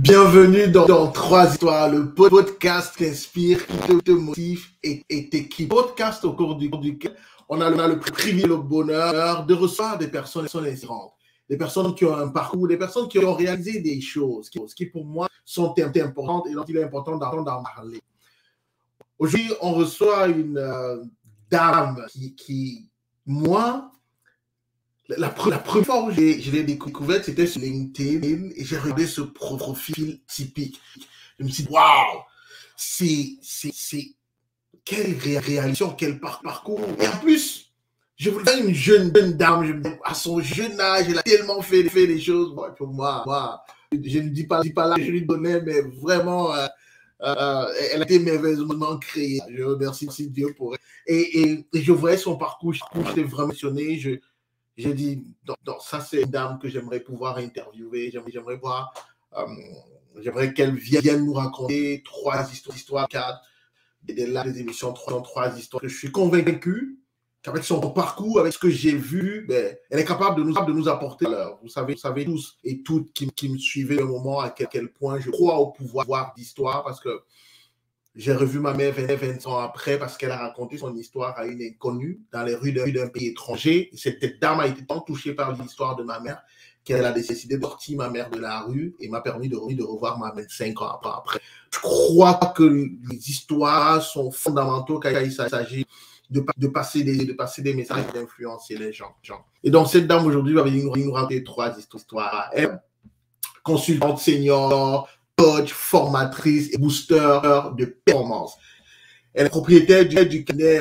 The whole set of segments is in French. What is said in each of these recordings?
Bienvenue dans Trois Histoires, le podcast qui inspire, qui te motive et t'équipe. Podcast au cours duquel on a le privilège, le bonheur de recevoir des personnes inspirantes, des personnes qui ont un parcours, des personnes qui ont réalisé des choses qui pour moi sont importantes et dont il est important d'en parler. Aujourd'hui, on reçoit une dame qui moi, la première fois où je l'ai découverte, c'était sur LinkedIn et j'ai regardé ce profil typique. Je me suis dit, waouh, c'est quelle réalisation, quel parcours. Et en plus, je voulais une jeune dame, je me dis, à son jeune âge, elle a tellement fait des choses. Bon, pour moi, je ne dis pas là, je lui donnais, mais vraiment, elle a été merveilleusement créée. Je remercie Dieu pour elle. Et je voyais son parcours, j'étais vraiment passionné. J'ai dit, non, ça c'est une dame que j'aimerais pouvoir interviewer, j'aimerais voir, j'aimerais qu'elle vienne nous raconter trois histoires, quatre, des émissions, trois histoires. Je suis convaincu qu'avec son parcours, avec ce que j'ai vu, ben, elle est capable de nous apporter l'heure. Vous savez tous et toutes qui me suivaient au moment à quel point je crois au pouvoir d'histoire, parce que j'ai revu ma mère 20 ans après parce qu'elle a raconté son histoire à une inconnue dans les rues d'un pays étranger. Cette dame a été tant touchée par l'histoire de ma mère qu'elle a décidé de sortir ma mère de la rue et m'a permis de revoir ma mère 5 ans après. Je crois que les histoires sont fondamentaux quand il s'agit de passer des messages, d'influencer les gens. Et donc, cette dame aujourd'hui va venir nous raconter trois histoires. Elle, consultante senior, coach, formatrice et booster de performance. Elle est propriétaire du cabinet,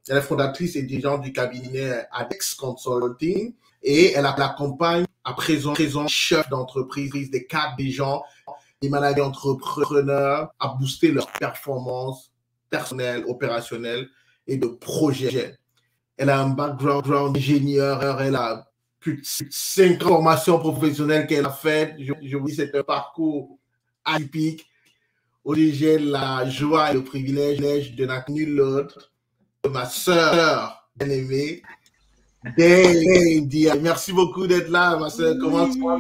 elle est fondatrice et dirigeante du cabinet Adex Consulting et elle accompagne à présent chefs d'entreprise, des cadres, des gens, des managers entrepreneurs à booster leur performance personnelle, opérationnelle et de projet. Elle a un background d'ingénieur, elle a plus de 5 formations professionnelles qu'elle a faites. Je vous dis, c'est un parcours atypique. Aujourd'hui, j'ai la joie et le privilège de n'être nul autre que ma sœur bien-aimée, Dane. Merci beaucoup d'être là, ma sœur. Comment tu vas?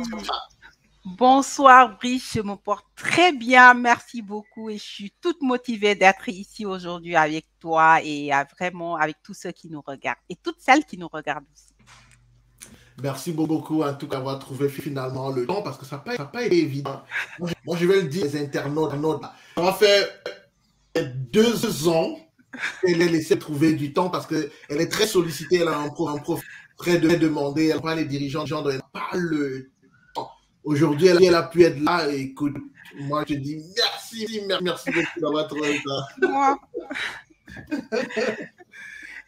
Bonsoir, Brice. Je me porte très bien. Merci beaucoup. Et je suis toute motivée d'être ici aujourd'hui avec toi et vraiment avec tous ceux qui nous regardent et toutes celles qui nous regardent aussi. Merci beaucoup en tout cas d'avoir trouvé finalement le temps parce que ça n'a pas été évident. Moi, je vais le dire, les internautes, ça va faire 2 ans qu'elle est laissée trouver du temps parce qu'elle est très sollicitée, elle a un prof très demandé, elle prend les dirigeants, elle n'a pas le temps. Aujourd'hui, elle a pu être là et écoute, moi je dis merci beaucoup d'avoir trouvé ça. Moi.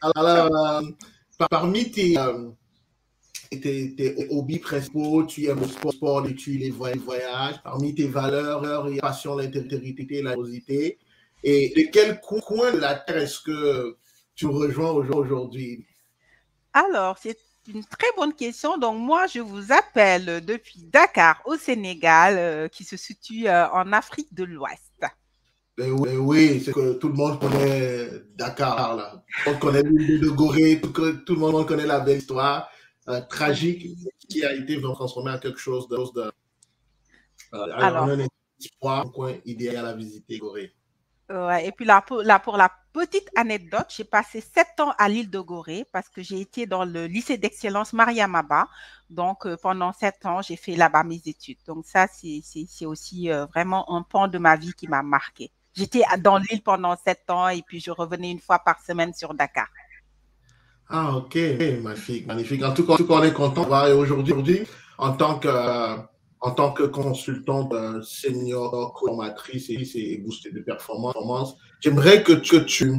Alors, parmi tes hobbies principaux, tu aimes le sport, l'étude, les voyages. Parmi tes valeurs, il y a la passion, l'intégrité, la curiosité. Et de quel coin de la Terre est-ce que tu rejoins aujourd'hui? Alors, c'est une très bonne question. Donc, moi, je vous appelle depuis Dakar, au Sénégal, qui se situe en Afrique de l'Ouest. Oui, c'est que tout le monde connaît Dakar, là. On connaît l'île de Gorée, tout le monde connaît la belle histoire tragique qui a été transformée en quelque chose Alors, un espoir, un coin idéal à visiter, Gorée. ouais, et puis là, pour la petite anecdote, j'ai passé 7 ans à l'île de Gorée parce que j'ai été dans le lycée d'excellence Mariamaba. Donc, pendant 7 ans, j'ai fait là-bas mes études. Donc, ça, c'est aussi vraiment un pan de ma vie qui m'a marqué. J'étais dans l'île pendant 7 ans et puis je revenais une fois par semaine sur Dakar. Ah, ok, magnifique. En tout cas, on est content de voir. Et aujourd'hui, en tant que consultante senior, formatrice et booster de performance, j'aimerais que tu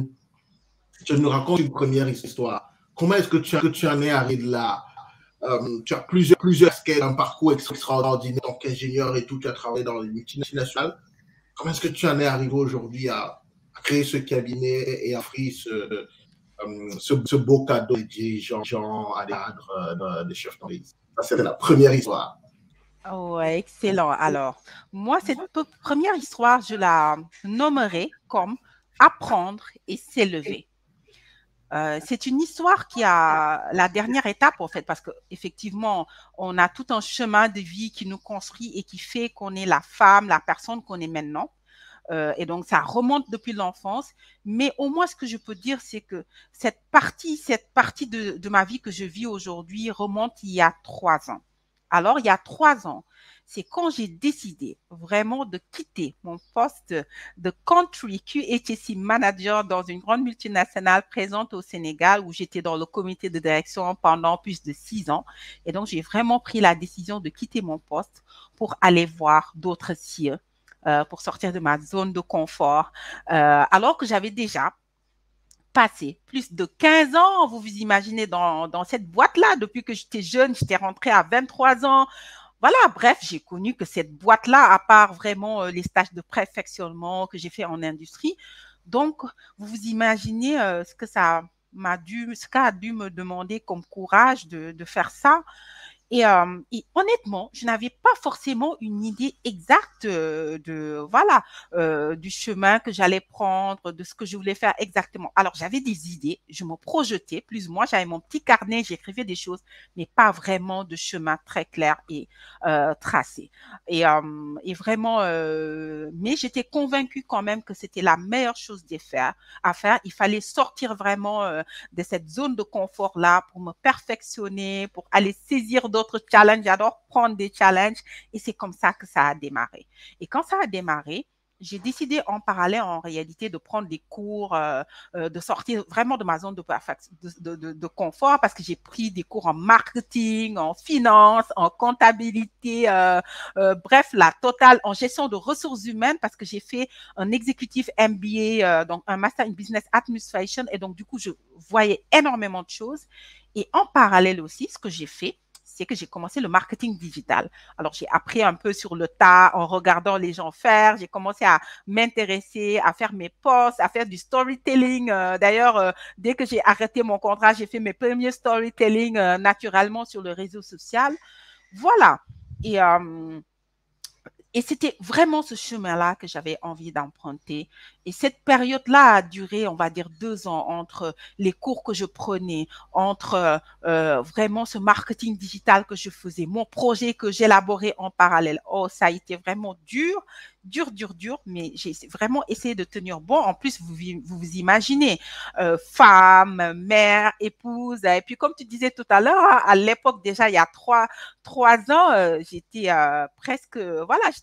nous racontes une première histoire. Comment est-ce que tu en es arrivé là? Tu as plusieurs skills, un parcours extraordinaire, en tant qu'ingénieur et tout, tu as travaillé dans les multinationales. Comment est-ce que tu en es arrivé aujourd'hui à créer ce cabinet et à offrir ce beau cadeau des dirigeants à des cadres, des chefs d'entreprise? Ça, c'était la première histoire. Ouais, excellent. Alors, moi, cette première histoire, je la nommerai comme apprendre et s'élever. C'est une histoire qui a la dernière étape, en fait, parce qu'effectivement, on a tout un chemin de vie qui nous construit et qui fait qu'on est la femme, la personne qu'on est maintenant. Et donc, ça remonte depuis l'enfance. Mais au moins, ce que je peux dire, c'est que cette partie de ma vie que je vis aujourd'hui remonte il y a 3 ans. Alors, il y a 3 ans, c'est quand j'ai décidé vraiment de quitter mon poste de country QHSE manager dans une grande multinationale présente au Sénégal où j'étais dans le comité de direction pendant plus de 6 ans. Et donc, j'ai vraiment pris la décision de quitter mon poste pour aller voir d'autres cieux, pour sortir de ma zone de confort, alors que j'avais déjà passé plus de 15 ans, vous vous imaginez, dans cette boîte-là. Depuis que j'étais jeune, j'étais rentrée à 23 ans. Voilà, bref, j'ai connu que cette boîte-là, à part vraiment les stages de perfectionnement que j'ai fait en industrie. Donc, vous vous imaginez ce que ce qu'a dû me demander comme courage de faire ça. Et honnêtement, je n'avais pas forcément une idée exacte voilà, du chemin que j'allais prendre, de ce que je voulais faire exactement. Alors, j'avais des idées, je me projetais, plus ou moins, j'avais mon petit carnet, j'écrivais des choses, mais pas vraiment de chemin très clair et tracé. Et vraiment, mais j'étais convaincue quand même que c'était la meilleure chose à faire. Il fallait sortir vraiment de cette zone de confort-là pour me perfectionner, pour aller saisir d'autres challenges. J'adore prendre des challenges et c'est comme ça que ça a démarré. Et quand ça a démarré, j'ai décidé en parallèle, en réalité, de prendre des cours, de sortir vraiment de ma zone de confort parce que j'ai pris des cours en marketing, en finance, en comptabilité, bref, la totale, en gestion de ressources humaines parce que j'ai fait un exécutif MBA, donc un Master in Business Administration. Et donc, du coup, je voyais énormément de choses. Et en parallèle aussi, ce que j'ai fait, c'est que j'ai commencé le marketing digital. Alors, j'ai appris un peu sur le tas en regardant les gens faire. J'ai commencé à m'intéresser, à faire mes posts, à faire du storytelling. D'ailleurs, dès que j'ai arrêté mon contrat, j'ai fait mes premiers storytelling naturellement sur le réseau social. Voilà. Et c'était vraiment ce chemin-là que j'avais envie d'emprunter. Et cette période-là a duré, on va dire, 2 ans entre les cours que je prenais, entre vraiment ce marketing digital que je faisais, mon projet que j'élaborais en parallèle. Oh, ça a été vraiment dur, mais j'ai vraiment essayé de tenir bon. En plus, vous imaginez, femme, mère, épouse. Et puis, comme tu disais tout à l'heure, à l'époque déjà, il y a 3 ans, j'étais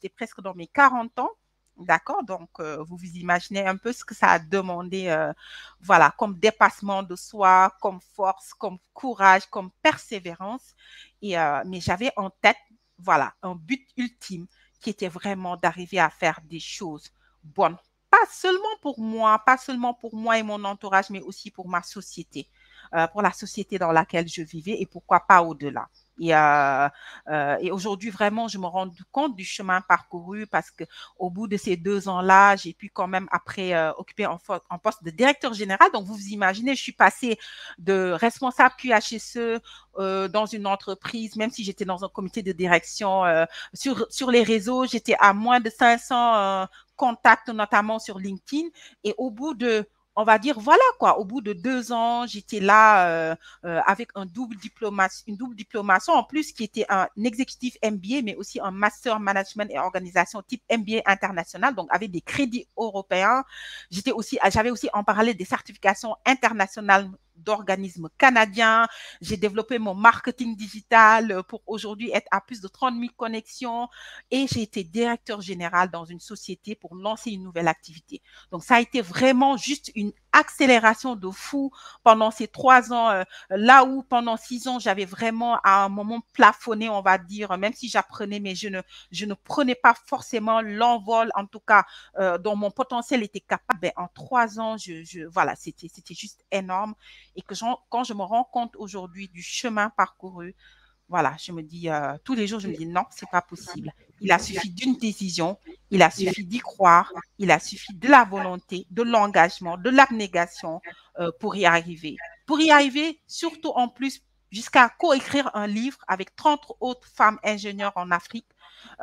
j'étais presque dans mes 40 ans. D'accord, donc vous vous imaginez un peu ce que ça a demandé, voilà, comme dépassement de soi, comme force, comme courage, comme persévérance. Mais j'avais en tête, voilà, un but ultime qui était vraiment d'arriver à faire des choses bonnes. Pas seulement pour moi et mon entourage, mais aussi pour ma société, pour la société dans laquelle je vivais et pourquoi pas au-delà. Et aujourd'hui, vraiment, je me rends compte du chemin parcouru parce qu'au bout de ces 2 ans-là, j'ai pu quand même après occuper un poste de directeur général. Donc, vous vous imaginez, je suis passée de responsable QHSE dans une entreprise, même si j'étais dans un comité de direction sur les réseaux, j'étais à moins de 500 contacts, notamment sur LinkedIn. Et au bout de on va dire, voilà quoi, au bout de 2 ans, j'étais là avec une double diplomation en plus qui était un exécutif MBA, mais aussi un Master Management et Organisation type MBA international, donc avec des crédits européens. J'avais aussi en parallèle des certifications internationales d'organismes canadiens. J'ai développé mon marketing digital pour aujourd'hui être à plus de 30 000 connexions et j'ai été directeur général dans une société pour lancer une nouvelle activité. Donc, ça a été vraiment juste une accélération de fou pendant ces 3 ans, là où pendant 6 ans, j'avais vraiment à un moment plafonné, on va dire, même si j'apprenais, mais je ne prenais pas forcément l'envol, en tout cas, dont mon potentiel était capable. Ben, en 3 ans, voilà, c'était juste énorme. Et quand je me rends compte aujourd'hui du chemin parcouru, voilà, je me dis, tous les jours, je me dis non, c'est pas possible. Il a suffi d'une décision, il a suffi d'y croire, il a suffi de la volonté, de l'engagement, de l'abnégation pour y arriver. Pour y arriver, surtout en plus, jusqu'à coécrire un livre avec 30 autres femmes ingénieures en Afrique.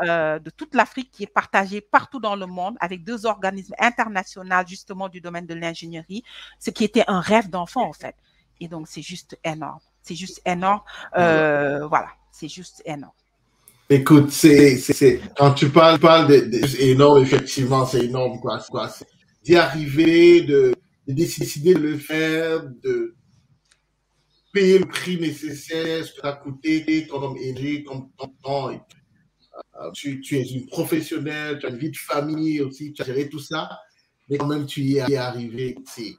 de toute l'Afrique qui est partagée partout dans le monde avec 2 organismes internationaux justement du domaine de l'ingénierie, ce qui était un rêve d'enfant en fait. Et donc, c'est juste énorme. C'est juste énorme. Voilà, c'est juste énorme. Écoute, quand tu parles c'est énorme, effectivement, c'est énorme, quoi. D'y arriver, de décider de le faire, de payer le prix nécessaire, ce que ça a coûté, comme énergie, comme temps. Tu es une professionnelle, tu as une vie de famille aussi, tu as géré tout ça, mais quand même, tu y es arrivé. C'est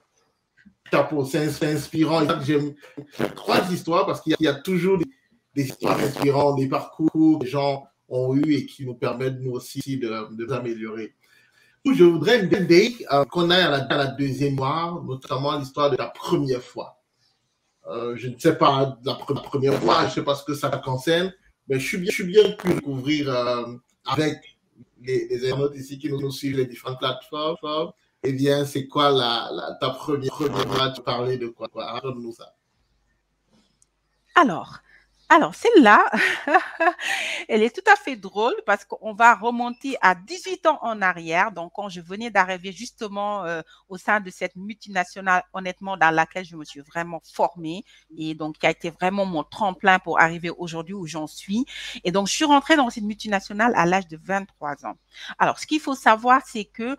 inspirant. J'aime 3 histoires parce qu'il y a toujours des histoires inspirantes, des parcours que les gens ont eu et qui nous permettent, nous aussi, de nous améliorer. Je voudrais, Dave, qu'on aille à la deuxième histoire, notamment l'histoire de la première fois. Je ne sais pas la première fois, je ne sais pas ce que ça concerne, mais je suis bien pu découvrir avec les internautes ici qui nous suivent les différentes plateformes. Eh bien, c'est quoi ta première fois, tu parlais de quoi? Raconte-nous ça. Alors celle-là, elle est tout à fait drôle parce qu'on va remonter à 18 ans en arrière. Donc, quand je venais d'arriver justement au sein de cette multinationale, honnêtement, dans laquelle je me suis vraiment formée et donc qui a été vraiment mon tremplin pour arriver aujourd'hui où j'en suis. Et donc, je suis rentrée dans cette multinationale à l'âge de 23 ans. Alors, ce qu'il faut savoir, c'est que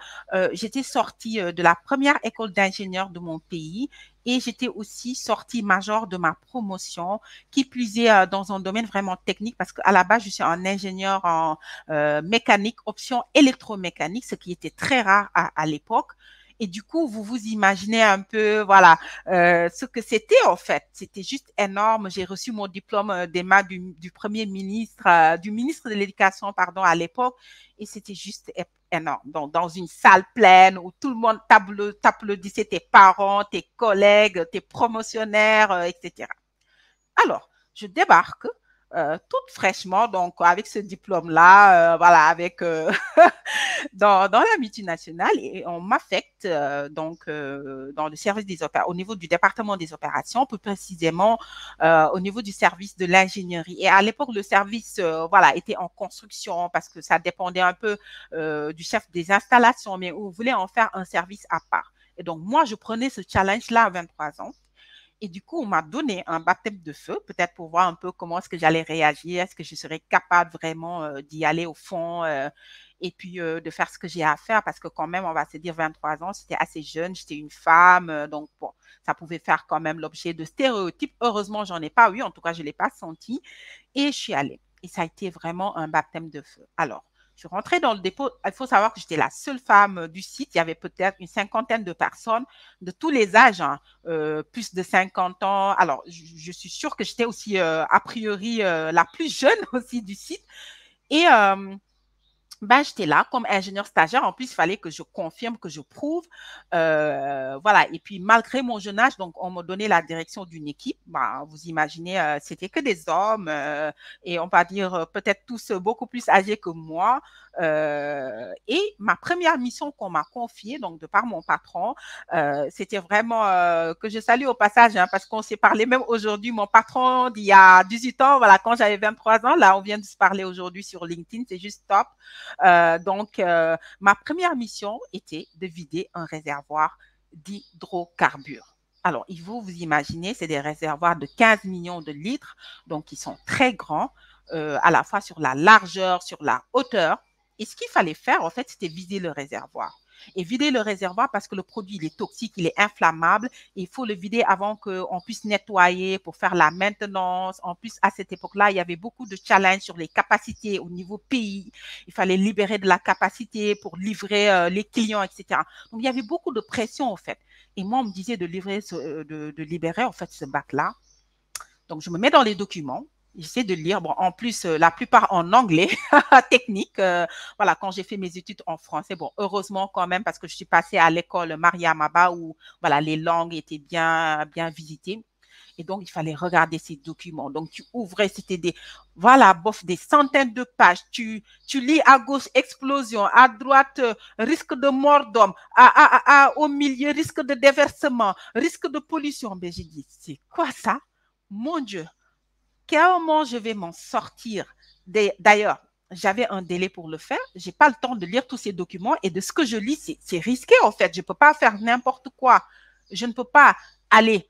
j'étais sortie de la première école d'ingénieur de mon pays et j'étais aussi sortie major de ma promotion, qui plus est dans un domaine vraiment technique, parce qu'à la base, je suis un ingénieur en mécanique, option électromécanique, ce qui était très rare à l'époque. Et du coup, vous vous imaginez un peu, voilà, ce que c'était en fait. C'était juste énorme. J'ai reçu mon diplôme des mains du premier ministre, du ministre de l'Éducation, pardon, à l'époque, et c'était juste énorme. Donc, dans une salle pleine où tout le monde t'applaudissait, tes parents, tes collègues, tes promotionnaires, etc. Alors, je débarque toute fraîchement, donc avec ce diplôme-là, voilà, avec dans la multinationale et on m'affecte donc dans le service des opérations, au niveau du département des opérations, plus précisément au niveau du service de l'ingénierie. Et à l'époque, le service, voilà, était en construction parce que ça dépendait un peu du chef des installations, mais on voulait en faire un service à part. Et donc, moi, je prenais ce challenge-là à 23 ans. Et du coup, on m'a donné un baptême de feu, peut-être pour voir un peu comment est-ce que j'allais réagir, est-ce que je serais capable vraiment d'y aller au fond et puis de faire ce que j'ai à faire, parce que quand même, on va se dire 23 ans, c'était assez jeune, j'étais une femme, donc bon, ça pouvait faire quand même l'objet de stéréotypes. Heureusement, j'en ai pas eu, en tout cas, je ne l'ai pas senti. Et je suis allée. Et ça a été vraiment un baptême de feu. Alors, je suis rentrée dans le dépôt. Il faut savoir que j'étais la seule femme du site. Il y avait peut-être une 50aine de personnes de tous les âges, hein, plus de 50 ans. Alors, je suis sûre que j'étais aussi, a priori, la plus jeune aussi du site. Et ben, j'étais là comme ingénieur stagiaire. En plus, il fallait que je confirme, que je prouve. Voilà. Et puis, malgré mon jeune âge, donc, on m'a donné la direction d'une équipe. Ben, vous imaginez, c'était que des hommes et on va dire peut-être tous beaucoup plus âgés que moi. Et ma première mission qu'on m'a confiée, donc de par mon patron, c'était vraiment que je salue au passage, hein, parce qu'on s'est parlé même aujourd'hui. Mon patron d'il y a 18 ans, voilà, quand j'avais 23 ans, là, on vient de se parler aujourd'hui sur LinkedIn, c'est juste top. Donc, ma première mission était de vider un réservoir d'hydrocarbures. Alors, il faut vous imaginer, c'est des réservoirs de 15 millions de litres, donc ils sont très grands, à la fois sur la largeur, sur la hauteur. Et ce qu'il fallait faire, en fait, c'était vider le réservoir. Et vider le réservoir parce que le produit, il est toxique, il est inflammable. Et il faut le vider avant qu'on puisse nettoyer pour faire la maintenance. En plus, à cette époque-là, il y avait beaucoup de challenges sur les capacités au niveau pays. Il fallait libérer de la capacité pour livrer les clients, etc. Donc, il y avait beaucoup de pression, en fait. Et moi, on me disait de libérer, en fait, ce bac-là. Donc, je me mets dans les documents. J'essaie de lire. Bon, en plus, la plupart en anglais, technique. Voilà, quand j'ai fait mes études en français, bon, heureusement quand même, parce que je suis passée à l'école Maria Maba où, voilà, les langues étaient bien visitées. Et donc, il fallait regarder ces documents. Donc, tu ouvrais, c'était voilà, bof, des centaines de pages. Tu lis à gauche, explosion, à droite, risque de mort d'homme, au milieu, risque de déversement, risque de pollution. Ben, j'ai dit, c'est quoi ça? Mon Dieu, comment je vais m'en sortir? D'ailleurs, j'avais un délai pour le faire. Je n'ai pas le temps de lire tous ces documents et de ce que je lis, c'est risqué en fait. Je ne peux pas faire n'importe quoi. Je ne peux pas aller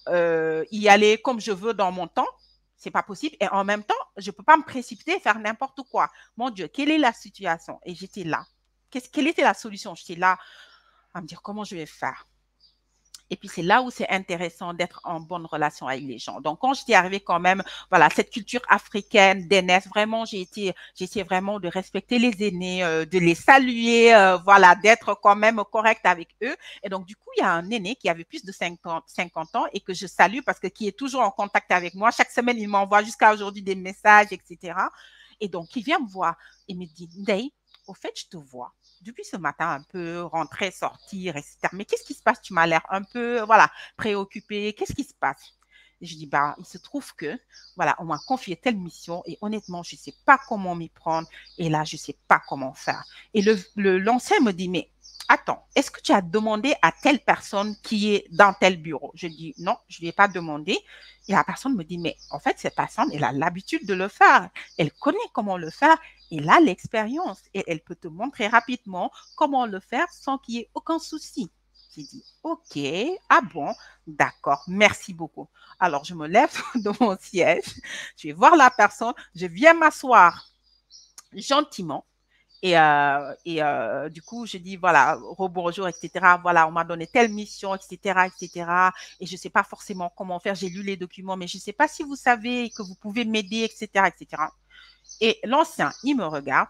y aller comme je veux dans mon temps. C'est pas possible. Et en même temps, je ne peux pas me précipiter et faire n'importe quoi. Mon Dieu, quelle est la situation? Et j'étais là. Quelle était la solution? J'étais là à me dire comment je vais faire. Et puis, c'est là où c'est intéressant d'être en bonne relation avec les gens. Donc, quand j'étais arrivée quand même, voilà, cette culture africaine, d'aînesse, vraiment, j'ai essayé vraiment de respecter les aînés, de les saluer, voilà, d'être quand même correcte avec eux. Et donc, du coup, il y a un aîné qui avait plus de 50 ans et que je salue parce que qui est toujours en contact avec moi. Chaque semaine, il m'envoie jusqu'à aujourd'hui des messages, etc. Et donc, il vient me voir et me dit, Ndeye, au fait, je te vois depuis ce matin un peu rentrer, sortir, etc. Mais qu'est-ce qui se passe? Tu m'as l'air un peu, voilà, préoccupée. Qu'est-ce qui se passe? Et je dis, bah, il se trouve que, voilà, on m'a confié telle mission et honnêtement, je ne sais pas comment m'y prendre et là, je ne sais pas comment faire. Et l'ancien me dit, mais attends, est-ce que tu as demandé à telle personne qui est dans tel bureau? Je dis, non, je ne lui ai pas demandé. Et la personne me dit, mais en fait, cette personne, elle a l'habitude de le faire. Elle connaît comment le faire. Elle a l'expérience et elle peut te montrer rapidement comment le faire sans qu'il y ait aucun souci. J'ai dit, OK, ah bon, d'accord, merci beaucoup. Alors, je me lève de mon siège, je vais voir la personne, je viens m'asseoir gentiment. Du coup, je dis, voilà, rebonjour, etc. Voilà, on m'a donné telle mission, etc., etc. Et je ne sais pas forcément comment faire. J'ai lu les documents, mais je ne sais pas si vous savez que vous pouvez m'aider, etc., etc. Et l'ancien, il me regarde,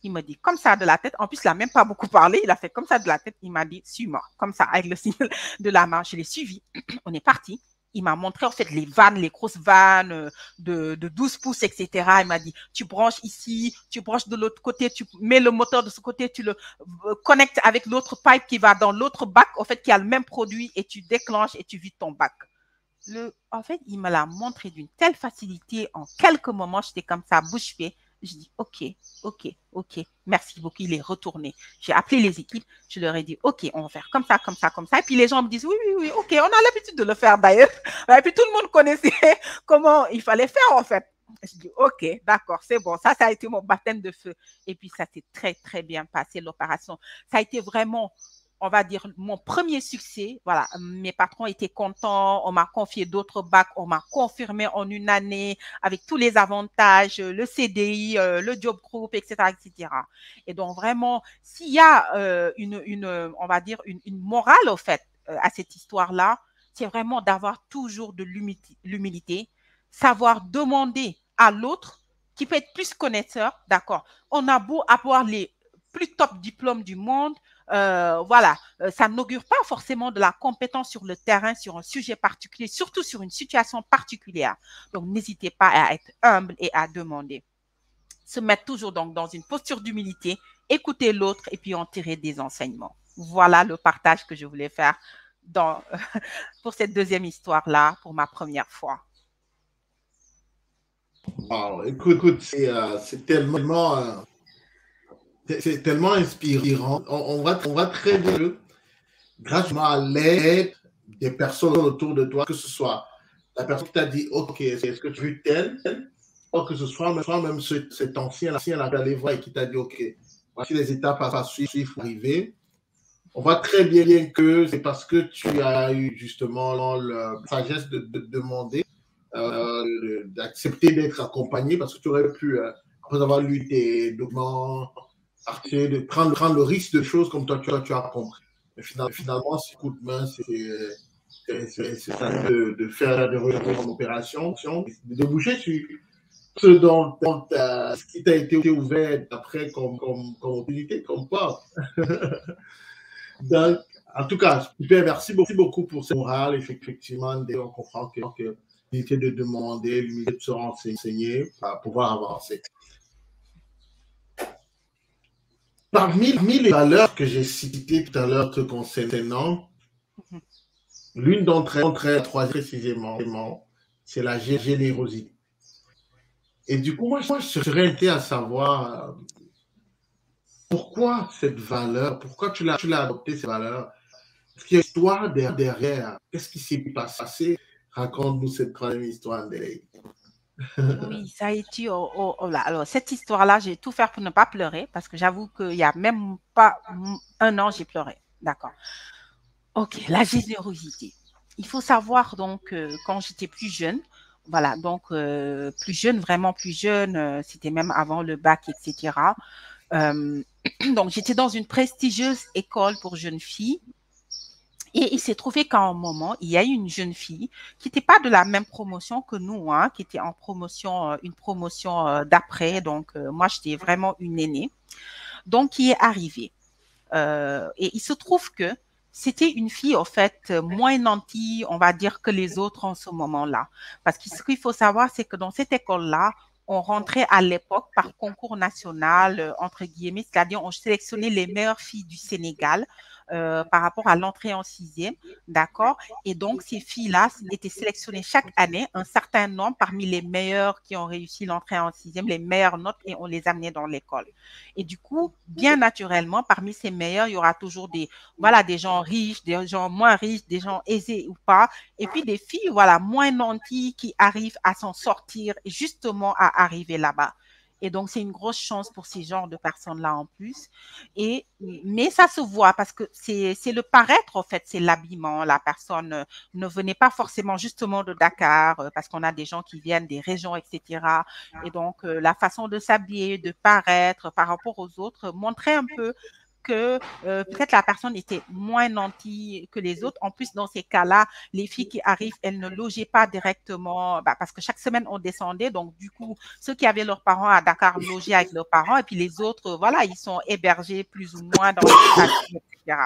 il me dit comme ça de la tête. En plus, il n'a même pas beaucoup parlé. Il a fait comme ça de la tête. Il m'a dit, suis-moi, comme ça, avec le signal de la main. Je l'ai suivi. On est parti. Il m'a montré en fait les vannes, les grosses vannes de 12 pouces, etc. Il m'a dit, tu branches ici, tu branches de l'autre côté, tu mets le moteur de ce côté, tu le connectes avec l'autre pipe qui va dans l'autre bac, en fait, qui a le même produit et tu déclenches et tu vides ton bac. En fait, il me l'a montré d'une telle facilité. En quelques moments, j'étais comme ça, bouche bée. Je dis, OK, OK, OK. Merci beaucoup. Il est retourné. J'ai appelé les équipes. Je leur ai dit, OK, on va faire comme ça, comme ça, comme ça. Et puis les gens me disent, oui, oui, oui, OK, on a l'habitude de le faire d'ailleurs. Et puis tout le monde connaissait comment il fallait faire en fait. Je dis, OK, d'accord, c'est bon. Ça a été mon baptême de feu. Et puis ça s'est très, très bien passé, l'opération. Ça a été vraiment, on va dire, mon premier succès. Voilà, mes patrons étaient contents, on m'a confié d'autres bacs, on m'a confirmé en une année avec tous les avantages, le CDI, le job group, etc., etc. Et donc vraiment, s'il y a on va dire, une morale au fait à cette histoire-là, c'est vraiment d'avoir toujours de l'humilité, savoir demander à l'autre qui peut être plus connaisseur, d'accord. On a beau avoir les plus top diplômes du monde, voilà, ça n'augure pas forcément de la compétence sur le terrain, sur un sujet particulier, surtout sur une situation particulière. Donc, n'hésitez pas à être humble et à demander. Se mettre toujours donc dans une posture d'humilité, écouter l'autre et puis en tirer des enseignements. Voilà le partage que je voulais faire pour cette deuxième histoire-là, pour ma première fois. Wow, écoute, c'est tellement inspirant. On va très bien grâce à l'aide des personnes autour de toi, que ce soit la personne qui t'a dit, OK, est-ce que tu as vu tel, ou que ce soit même cet ancien allé voir et qui t'a dit, OK, voici les étapes à suivre pour arriver. On voit très bien que c'est parce que tu as eu justement la sagesse de demander, d'accepter d'être accompagné, parce que tu aurais pu, après avoir lu tes documents, de prendre le risque de choses comme toi tu as compris. Mais finalement, c'est coup de main, c'est ça de faire des recherches en opération, de déboucher sur ce qui t'a été ouvert après comme opportunité, comme porte. Donc, en tout cas, super, merci beaucoup pour cette morale. Effectivement, on comprend que l'unité de demander, l'unité de se renseigner pour pouvoir avancer. Parmi les valeurs que j'ai citées tout à l'heure te concernant, l'une d'entre elles, la troisième précisément, c'est la générosité. Et du coup, moi, je serais intéressé à savoir pourquoi cette valeur, pourquoi tu l'as adoptée, cette valeur. Est-ce qu'il y a une histoire derrière? Qu'est-ce qui s'est passé? Raconte-nous cette troisième histoire, Ndeye. Oui, ça a été. Alors, cette histoire-là, j'ai tout fait pour ne pas pleurer parce que j'avoue qu'il y a même pas un an, j'ai pleuré. D'accord. Ok, la générosité. Il faut savoir donc quand j'étais plus jeune, voilà, donc plus jeune, vraiment plus jeune, c'était même avant le bac, etc. Euh, donc j'étais dans une prestigieuse école pour jeunes filles. Et il s'est trouvé qu'à un moment, il y a eu une jeune fille qui n'était pas de la même promotion que nous, hein, qui était en promotion, une promotion d'après. Donc, moi, j'étais vraiment une aînée. Donc, qui est arrivée. Et il se trouve que c'était une fille, en fait, moins nantie, on va dire, que les autres en ce moment-là. Parce que ce qu'il faut savoir, c'est que dans cette école-là, on rentrait à l'époque par concours national, entre guillemets, c'est-à-dire on sélectionnait les meilleures filles du Sénégal par rapport à l'entrée en sixième, d'accord? Et donc, ces filles-là étaient sélectionnées chaque année, un certain nombre parmi les meilleures qui ont réussi l'entrée en sixième, les meilleures notes, et on les amenait dans l'école. Et du coup, bien naturellement, parmi ces meilleurs, il y aura toujours voilà, des gens riches, des gens moins riches, des gens aisés ou pas, et puis des filles, voilà, moins nantis qui arrivent à s'en sortir et justement à arriver là-bas. Et donc, c'est une grosse chance pour ces genres de personnes-là en plus. Mais ça se voit parce que c'est le paraître, en fait, c'est l'habillement. La personne ne venait pas forcément justement de Dakar parce qu'on a des gens qui viennent des régions, etc. Et donc, la façon de s'habiller, de paraître par rapport aux autres montrait un peu que peut-être la personne était moins nantie que les autres. En plus, dans ces cas-là, les filles qui arrivent, elles ne logeaient pas directement parce que chaque semaine, on descendait. Donc, du coup, ceux qui avaient leurs parents à Dakar logeaient avec leurs parents et puis les autres, voilà, ils sont hébergés plus ou moins dans les familles, etc.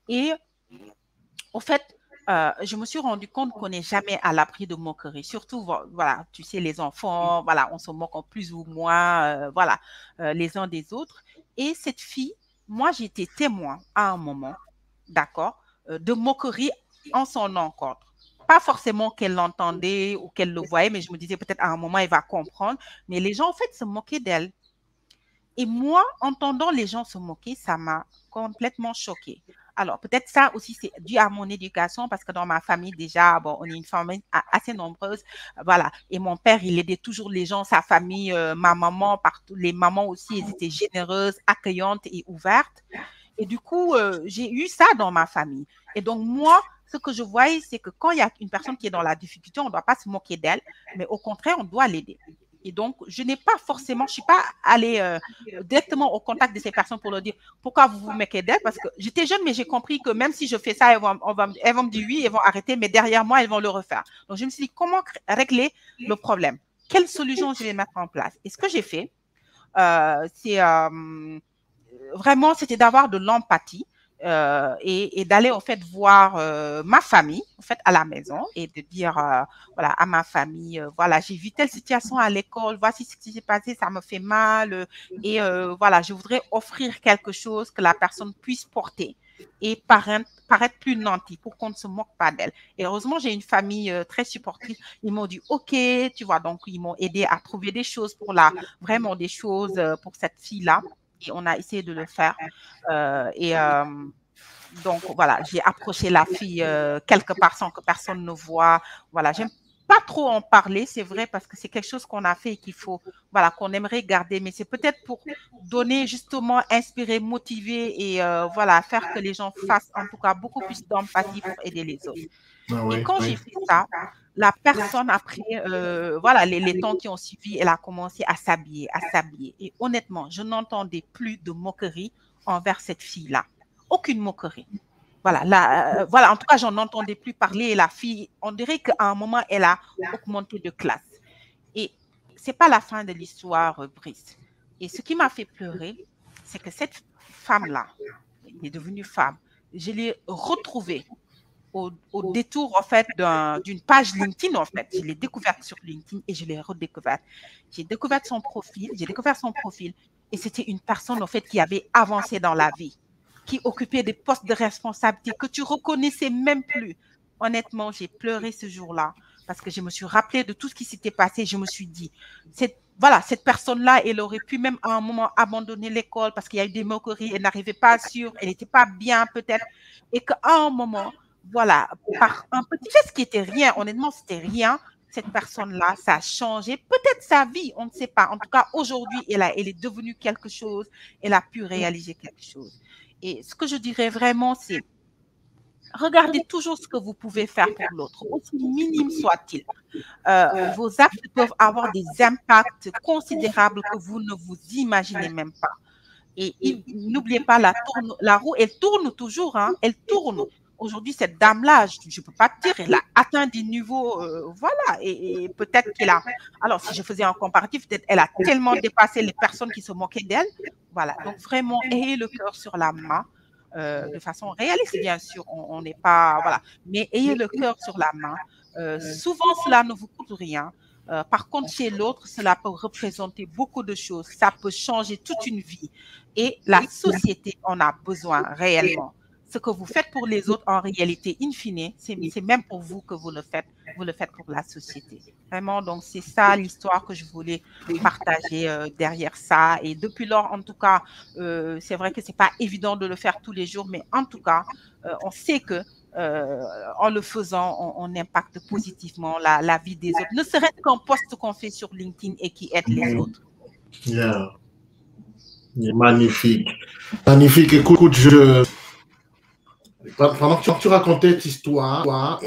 Et au fait, je me suis rendu compte qu'on n'est jamais à l'abri de moqueries. Surtout, voilà, tu sais, les enfants, voilà, on se moque en plus ou moins, voilà, les uns des autres. Et cette fille, moi, j'étais témoin à un moment, d'accord, de moqueries en son encontre. Pas forcément qu'elle l'entendait ou qu'elle le voyait, mais je me disais peut-être à un moment, elle va comprendre. Mais les gens, en fait, se moquaient d'elle. Et moi, entendant les gens se moquer, ça m'a complètement choquée. Alors, peut-être ça aussi, c'est dû à mon éducation parce que dans ma famille, déjà, bon, on est une famille assez nombreuse. Voilà. Et mon père, il aidait toujours les gens, sa famille, ma maman, partout. Les mamans aussi, elles étaient généreuses, accueillantes et ouvertes. Et du coup, j'ai eu ça dans ma famille. Et donc, moi, ce que je voyais, c'est que quand il y a une personne qui est dans la difficulté, on ne doit pas se moquer d'elle, mais au contraire, on doit l'aider. Et donc, je n'ai pas forcément, je ne suis pas allée directement au contact de ces personnes pour leur dire pourquoi vous vous moquez d'elles, parce que j'étais jeune, mais j'ai compris que même si je fais ça, elles vont me dire oui, elles vont arrêter, mais derrière moi, elles vont le refaire. Donc, je me suis dit, comment régler le problème? Quelle solution je vais mettre en place? Et ce que j'ai fait, c'est vraiment, c'était d'avoir de l'empathie. Et d'aller en fait voir ma famille en fait à la maison et de dire voilà à ma famille voilà j'ai vu telle situation à l'école, voici ce qui s'est passé, ça me fait mal et voilà je voudrais offrir quelque chose que la personne puisse porter et paraître plus nantie pour qu'on ne se moque pas d'elle. Et heureusement, j'ai une famille très supportive. Ils m'ont dit, OK, tu vois, donc ils m'ont aidé à trouver des choses vraiment des choses pour cette fille-là. Et on a essayé de le faire. Et donc, voilà, j'ai approché la fille quelque part sans que personne ne voit. Voilà, j'aime pas trop en parler, c'est vrai, parce que c'est quelque chose qu'on a fait et qu'il faut, voilà, qu'on aimerait garder. Mais c'est peut-être pour donner, justement, inspirer, motiver et voilà, faire que les gens fassent en tout cas beaucoup plus d'empathie pour aider les autres. Ah Et oui, quand oui. j'ai fait ça, la personne après, voilà, les temps qui ont suivi, elle a commencé à s'habiller, à s'habiller. Et honnêtement, je n'entendais plus de moquerie envers cette fille-là. Aucune moquerie. Voilà, voilà, en tout cas, j'en entendais plus parler. Et la fille, on dirait qu'à un moment, elle a augmenté de classe. Et c'est pas la fin de l'histoire, Brice. Et ce qui m'a fait pleurer, c'est que cette femme-là, elle est devenue femme, je l'ai retrouvée au détour, en fait, d'une page LinkedIn, en fait. Je l'ai découverte sur LinkedIn et je l'ai redécouverte. J'ai découvert son profil et c'était une personne, en fait, qui avait avancé dans la vie, qui occupait des postes de responsabilité que tu reconnaissais même plus. Honnêtement, j'ai pleuré ce jour-là parce que je me suis rappelé de tout ce qui s'était passé. Je me suis dit, voilà, cette personne-là, elle aurait pu même à un moment abandonner l'école parce qu'il y a eu des moqueries, elle n'arrivait pas à suivre, elle n'était pas bien peut-être, et qu'à un moment, voilà, par un petit geste qui était rien, honnêtement, c'était rien, cette personne-là, ça a changé peut-être sa vie, on ne sait pas. En tout cas, aujourd'hui, elle est devenue quelque chose, elle a pu réaliser quelque chose. Et ce que je dirais vraiment, c'est regardez toujours ce que vous pouvez faire pour l'autre, aussi minime soit-il. Vos actes peuvent avoir des impacts considérables que vous ne vous imaginez même pas. Et n'oubliez pas, la roue, elle tourne toujours, hein, elle tourne. Aujourd'hui, cette dame-là, je ne peux pas te dire, elle a atteint des niveaux, voilà, et peut-être qu'elle a, alors si je faisais un comparatif, peut-être elle a tellement dépassé les personnes qui se moquaient d'elle, voilà. Donc vraiment, ayez le cœur sur la main, de façon réaliste, bien sûr, on n'est pas, voilà, mais ayez le cœur sur la main. Souvent, cela ne vous coûte rien. Par contre, chez l'autre, cela peut représenter beaucoup de choses. Ça peut changer toute une vie. Et la société en a besoin réellement. Ce que vous faites pour les autres, en réalité, in fine, c'est même pour vous que vous le faites pour la société. Vraiment, donc c'est ça l'histoire que je voulais partager derrière ça. Et depuis lors, en tout cas, c'est vrai que c'est pas évident de le faire tous les jours, mais en tout cas, on sait que en le faisant, on impacte positivement la vie des autres. Ne serait-ce qu'un post qu'on fait sur LinkedIn et qui aide les autres. Yeah. Magnifique. Magnifique. Écoute, pendant que tu racontais cette histoire,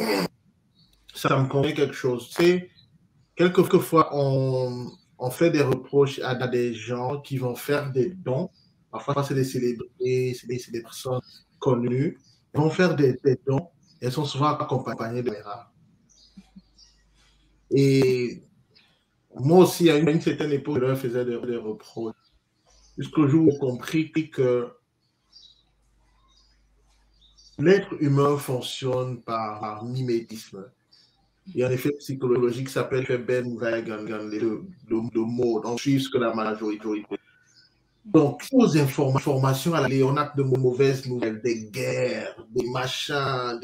ça me convient quelque chose. Tu sais, quelquefois, on fait des reproches à des gens qui vont faire des dons. Parfois, c'est des célébrités, c'est des personnes connues. Ils vont faire des dons. Elles sont souvent accompagnées de caméras. Et moi aussi, à une certaine époque, je leur faisais des reproches. Jusqu'au jour où j'ai compris que l'être humain fonctionne par mimétisme. Il y a un effet psychologique qui s'appelle Ben Wagon, le mot, donc suivre ce que la majorité. Donc, aux informations à la on a de mauvaises nouvelles, des guerres, des machins,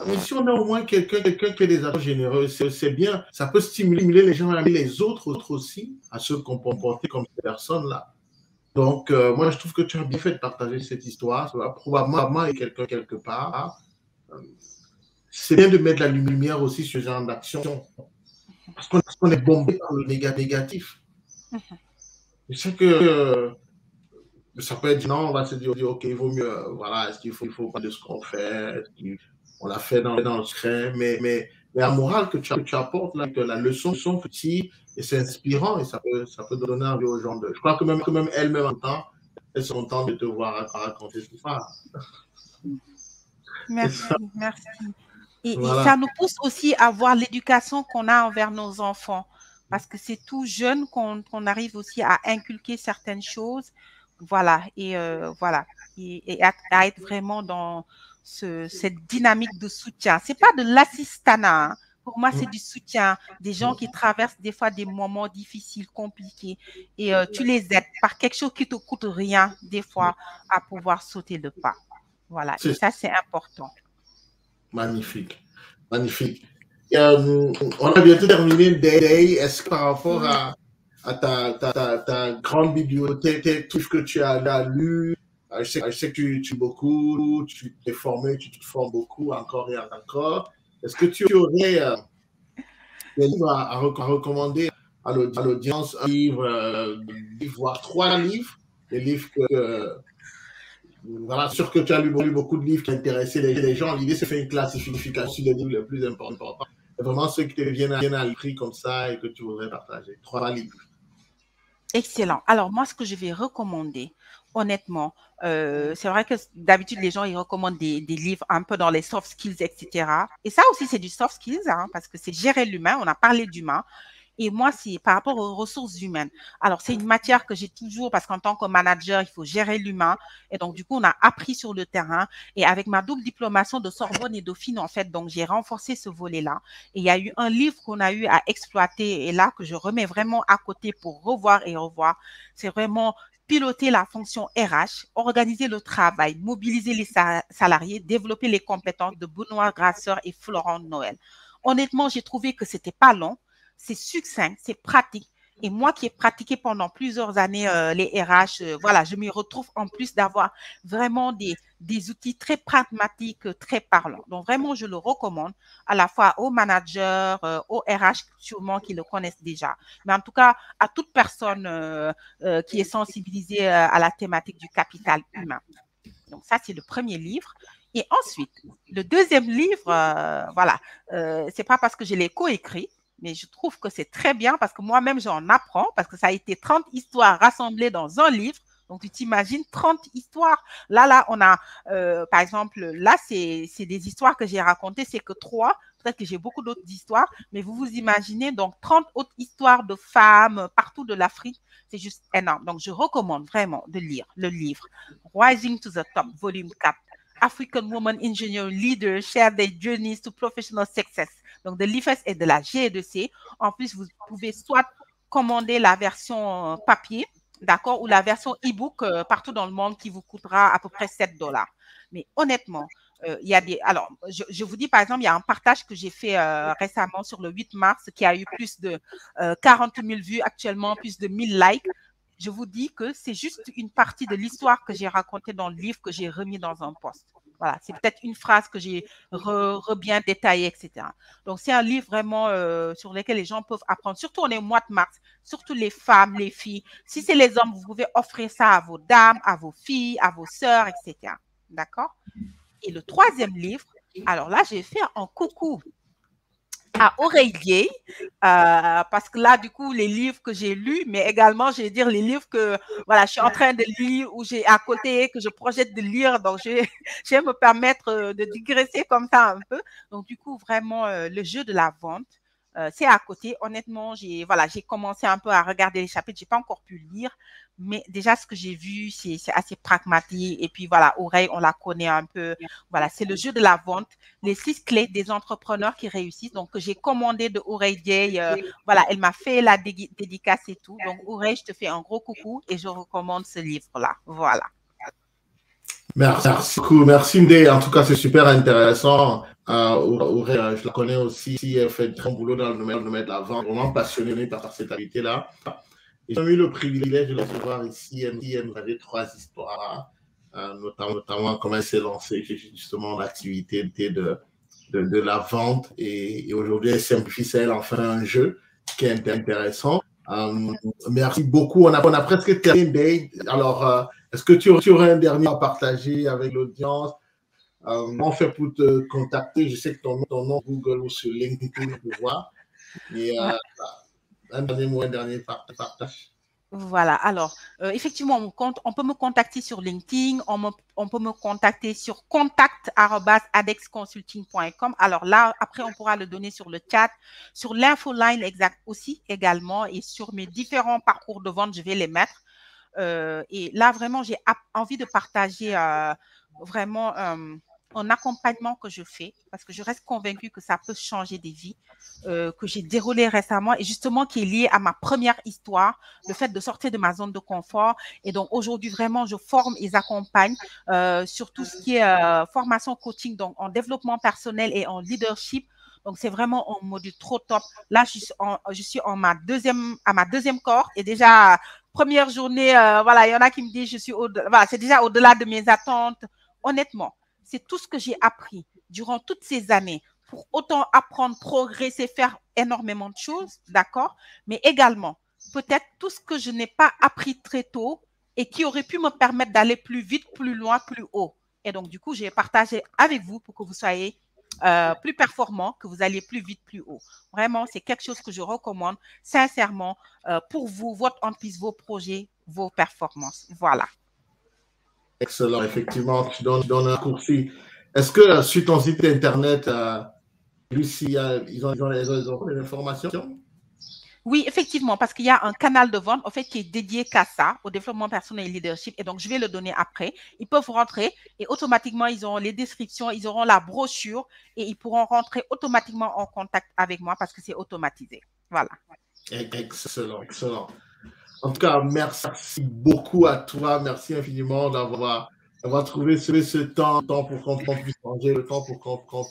mais si on a au moins quelqu'un qui a des actions généreuses, c'est bien. Ça peut stimuler les gens à aimer les autres aussi, à se comporter comme ces personnes-là. Donc, moi, je trouve que tu as bien fait de partager cette histoire. Ça va probablement être quelqu'un quelque part. C'est bien de mettre la lumière aussi sur ce genre d'action. Parce qu'on est bombé par le négatif. Je sais que ça peut être non, on va se dire, OK, il vaut mieux, voilà, est-ce qu'il faut pas de ce qu'on fait, on l'a fait dans le secret, mais la morale que tu apportes, là, que la leçon sont petites et c'est inspirant et ça peut donner envie aux gens de. Je crois que même elle-même en temps, elles sont contentes de te voir raconter tout ça. Merci, merci. Et Voilà. ça nous pousse aussi à voir l'éducation qu'on a envers nos enfants, parce que c'est tout jeune qu'on arrive aussi à inculquer certaines choses, voilà, et voilà, et à être vraiment dans cette dynamique de soutien. C'est pas de l'assistanat, hein. Pour moi, c'est du soutien, des gens qui traversent des fois des moments difficiles, compliqués, et tu les aides par quelque chose qui te coûte rien, des fois, à pouvoir sauter le pas. Voilà, et ça, c'est important. Magnifique, magnifique. On a bientôt terminé Day. Est-ce que par rapport à ta grande bibliothèque, tout ce que tu as lu, je sais que tu lis beaucoup, tu t'es formé, tu te formes beaucoup encore et encore. Est-ce que tu aurais des livres à recommander à l'audience, un livre, voire 3 livres, des livres que voilà, sûr que tu as lu beaucoup de livres qui intéressaient les gens. L'idée, c'est de faire une classification des livres les plus importants. C'est vraiment ceux qui te viennent à l'esprit comme ça et que tu voudrais partager. 3 livres. Excellent. Alors, moi, ce que je vais recommander, honnêtement, c'est vrai que d'habitude, les gens, ils recommandent des livres un peu dans les soft skills, etc. Et ça aussi, c'est du soft skills, hein, parce que c'est gérer l'humain. On a parlé d'humain. Et moi, c'est par rapport aux ressources humaines. Alors, c'est une matière que j'ai toujours, parce qu'en tant que manager, il faut gérer l'humain. Et donc, du coup, on a appris sur le terrain. Et avec ma double diplomation de Sorbonne et Dauphine, en fait, donc, j'ai renforcé ce volet-là. Et il y a eu un livre qu'on a eu à exploiter et là, que je remets vraiment à côté pour revoir et revoir. C'est vraiment piloter la fonction RH, organiser le travail, mobiliser les salariés, développer les compétences de Benoît Grasseur et Florent Noël. Honnêtement, j'ai trouvé que c'était pas long. C'est succinct, c'est pratique Et moi qui ai pratiqué pendant plusieurs années les RH, voilà, je m'y retrouve en plus d'avoir vraiment des outils très pragmatiques, très parlants. Donc vraiment, je le recommande à la fois aux managers, aux RH sûrement qui le connaissent déjà, mais en tout cas à toute personne qui est sensibilisée à la thématique du capital humain. Donc ça, c'est le premier livre. Et ensuite, le deuxième livre, voilà, c'est pas parce que je l'ai coécrit, mais je trouve que c'est très bien parce que moi-même, j'en apprends parce que ça a été 30 histoires rassemblées dans un livre. Donc, tu t'imagines 30 histoires. Là, on a, par exemple, là, c'est des histoires que j'ai racontées, c'est que 3. Peut-être que j'ai beaucoup d'autres histoires, mais vous vous imaginez donc 30 autres histoires de femmes partout de l'Afrique. C'est juste énorme. Donc, je recommande vraiment de lire le livre Rising to the Top, volume 4. African Women Engineer Leaders Share Their Journeys to Professional Success. Donc, de l'IFES et de la GEDC. En plus, vous pouvez soit commander la version papier, d'accord, ou la version e-book partout dans le monde qui vous coûtera à peu près $7. Mais honnêtement, il y a des… Alors, je vous dis, par exemple, il y a un partage que j'ai fait récemment sur le 8 mars qui a eu plus de 40 000 vues actuellement, plus de 1000 likes. Je vous dis que c'est juste une partie de l'histoire que j'ai racontée dans le livre que j'ai remis dans un post. Voilà, c'est peut-être une phrase que j'ai bien détaillée, etc. Donc, c'est un livre vraiment sur lequel les gens peuvent apprendre. Surtout, on est au mois de mars, surtout les femmes, les filles. Si c'est les hommes, vous pouvez offrir ça à vos dames, à vos filles, à vos sœurs, etc. D'accord? Et le troisième livre, alors là, j'ai fait un coucou à Aurélie, parce que là, du coup, les livres que j'ai lus, mais également, je vais dire les livres que voilà, je suis en train de lire ou j'ai à côté, que je projette de lire. Donc, je vais me permettre de digresser comme ça un peu. Donc, du coup, vraiment, le jeu de la vente, c'est à côté. Honnêtement, j'ai commencé un peu à regarder les chapitres. Je n'ai pas encore pu lire, mais déjà, ce que j'ai vu, c'est assez pragmatique. Et puis, voilà, Aurélie, on la connaît un peu. Voilà, c'est le jeu de la vente. Les 6 clés des entrepreneurs qui réussissent. Donc, j'ai commandé de Aurélie. Voilà, elle m'a fait la dédicace et tout. Donc, Aurélie, je te fais un gros coucou et je recommande ce livre-là. Voilà. Merci beaucoup. Merci, Ndé. En tout cas, c'est super intéressant. Aurélie, je la connais aussi. Elle fait un grand boulot dans le domaine de la vente. Vraiment passionnée par cette activité-là. J'ai eu le privilège de la recevoir ici. Elle avait 3 histoires, notamment comment elle s'est lancée justement en activité de la vente. Et aujourd'hui, elle simplifie ça. Elle en fait un jeu qui est intéressant. Merci beaucoup. On a presque terminé. Alors, est-ce que tu aurais un dernier à partager avec l'audience? On fait pour te contacter. Je sais que ton nom Google ou sur LinkedIn, tu vois. Mais un dernier mot, un dernier partage. Voilà, alors, effectivement, on peut me contacter sur LinkedIn, on peut me contacter sur contact@adexconsulting.com. Alors là, après, on pourra le donner sur le chat, sur l'infoline également, et sur mes différents parcours de vente, je vais les mettre. Et là, vraiment, j'ai envie de partager vraiment un accompagnement que je fais parce que je reste convaincue que ça peut changer des vies, que j'ai déroulé récemment et justement qui est lié à ma première histoire, le fait de sortir de ma zone de confort. Et donc aujourd'hui, vraiment, je forme et j'accompagne sur tout ce qui est formation coaching, donc en développement personnel et en leadership. Donc, c'est vraiment un module trop top. Là, je suis à ma deuxième cohorte et déjà, première journée, voilà, il y en a qui me disent, voilà, c'est déjà au-delà de mes attentes. Honnêtement, c'est tout ce que j'ai appris durant toutes ces années pour autant apprendre, progresser, faire énormément de choses, d'accord? Mais également, peut-être tout ce que je n'ai pas appris très tôt et qui aurait pu me permettre d'aller plus vite, plus loin, plus haut. Et donc, du coup, j'ai partagé avec vous pour que vous soyez plus performant, que vous alliez plus vite, plus haut. Vraiment, c'est quelque chose que je recommande sincèrement pour vous, votre entreprise, vos projets, vos performances. Voilà. Excellent. Effectivement, tu donnes un cours. Est-ce que sur ton site internet, Lucie, ils ont des informations? Oui, effectivement, parce qu'il y a un canal de vente en fait qui est dédié qu'à ça, au développement personnel et leadership. Et donc, je vais le donner après. Ils peuvent rentrer et automatiquement, ils auront les descriptions, ils auront la brochure et ils pourront rentrer automatiquement en contact avec moi parce que c'est automatisé. Voilà. Excellent, excellent. En tout cas, merci beaucoup à toi. Merci infiniment d'avoir trouvé ce temps pour qu'on puisse changer, le temps pour qu'on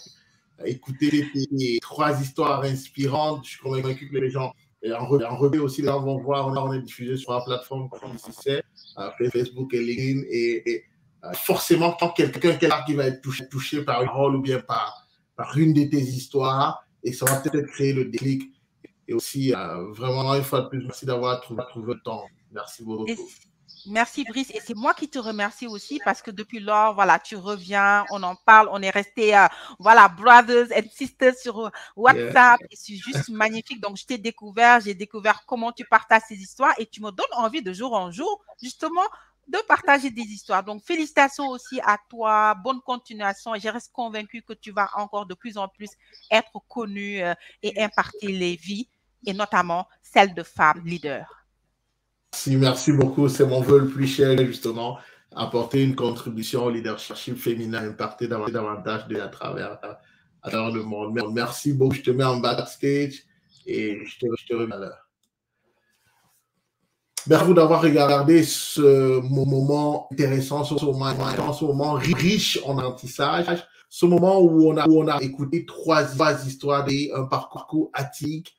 écouter tes 3 histoires inspirantes. Je suis convaincu que les gens Et en replay aussi, les gens vont voir, on est diffusé sur la plateforme comme ici c'est, Facebook et LinkedIn. Et forcément, quand quelqu'un qui va être touché par une parole ou bien par une de tes histoires, et ça va peut-être créer le déclic. Et aussi, vraiment, une fois de plus, merci d'avoir trouvé le temps. Merci beaucoup. Merci Brice, et c'est moi qui te remercie aussi parce que depuis lors, voilà, tu reviens, on en parle, on est resté, voilà, brothers and sisters sur WhatsApp, et c'est juste magnifique. Donc, je t'ai découvert, j'ai découvert comment tu partages ces histoires et tu me donnes envie de jour en jour, justement, de partager des histoires. Donc, félicitations aussi à toi, bonne continuation, et je reste convaincue que tu vas encore de plus en plus être connu et impacter les vies, et notamment celles de femmes leaders. Merci beaucoup. C'est mon vœu le plus cher, justement, apporter une contribution au leadership féminin, impacter davantage à travers le monde. Merci beaucoup. Je te mets en backstage et je te remercie. Merci d'avoir regardé ce moment intéressant, ce moment riche en apprentissage, ce moment où on a écouté trois histoires et un parcours atypique.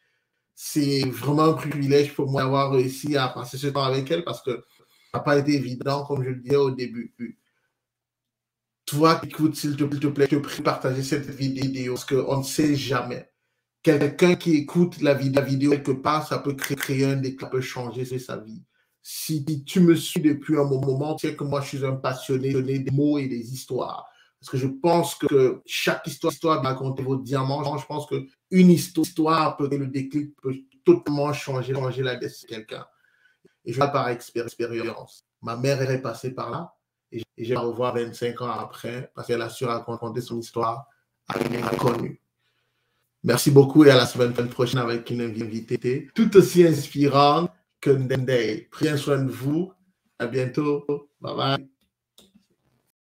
C'est vraiment un privilège pour moi d'avoir réussi à passer ce temps avec elle parce que ça n'a pas été évident, comme je le disais au début. Toi qui écoutes, s'il te plaît, je te prie de partager cette vidéo parce qu'on ne sait jamais. Quelqu'un qui écoute la vidéo quelque part, ça peut créer un déclic, ça peut changer sa vie. Si tu me suis depuis un moment, tu sais que moi, je suis un passionné des mots et des histoires. Parce que je pense que chaque histoire va raconter votre diamant. Je pense qu'une histoire peut le déclic, peut totalement changer la destinée de quelqu'un. Et je vois par expérience. Ma mère est passée par là et je vais la revoir 25 ans après parce qu'elle a su raconter son histoire à une inconnue. Merci beaucoup et à la semaine prochaine avec une invitée tout aussi inspirante que Ndendei. Prenez soin de vous. À bientôt. Bye bye.